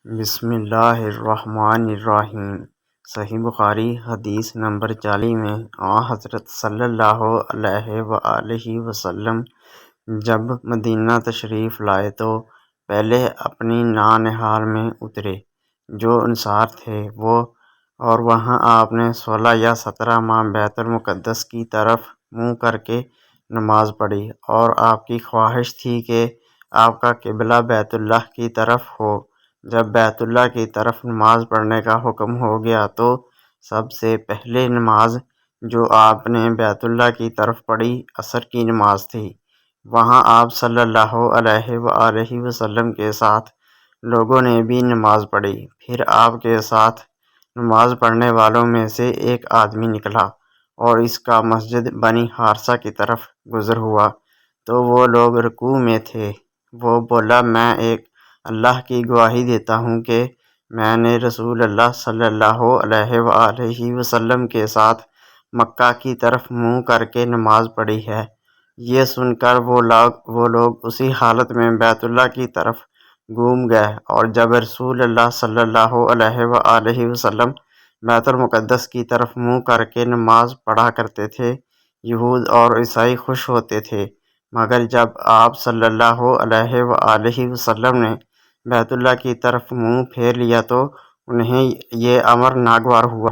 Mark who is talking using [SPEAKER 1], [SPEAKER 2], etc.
[SPEAKER 1] بسم اللہ الرحمن الرحیم۔ صحیح بخاری حدیث نمبر 40 میں حضرت صلی اللہ علیہ وآلہ وسلم جب مدینہ تشریف لائے تو پہلے اپنی نانہال میں اترے جو انصار تھے وہ، اور وہاں آپ نے 16 یا 17 ماہ بیت المقدس کی طرف منہ کر کے نماز پڑھی، اور آپ کی خواہش تھی کہ آپ کا قبلہ بیت اللہ کی طرف ہو۔ جب بیت اللہ کی طرف نماز پڑھنے کا حکم ہو گیا تو سب سے پہلے نماز جو آپ نے بیت اللہ کی طرف پڑھی عصر کی نماز تھی۔ وہاں آپ صلی اللہ علیہ وآلہ وسلم کے ساتھ لوگوں نے بھی نماز پڑھی۔ پھر آپ کے ساتھ نماز پڑھنے والوں میں سے ایک آدمی نکلا اور اس کا مسجد بنی حارثہ کی طرف گزر ہوا تو وہ لوگ رکوع میں تھے۔ وہ بولا، میں ایک اللہ کی گواہی دیتا ہوں کہ میں نے رسول اللہ صلی اللہ علیہ وآلہ وسلم کے ساتھ مکہ کی طرف منہ کر کے نماز پڑھی ہے۔ یہ سن کر وہ لوگ اسی حالت میں بیت اللہ کی طرف گھوم گئے، اور جب رسول اللہ صلی اللہ علیہ وآلہ وسلم بیت المقدس کی طرف منہ کر کے نماز پڑھا کرتے تھے، یہود اور عیسائی خوش ہوتے تھے، مگر جب آپ صلی اللہ علیہ وآلہ وسلم نے بیت اللہ کی طرف منہ پھیر لیا تو انہیں یہ امر ناگوار ہوا۔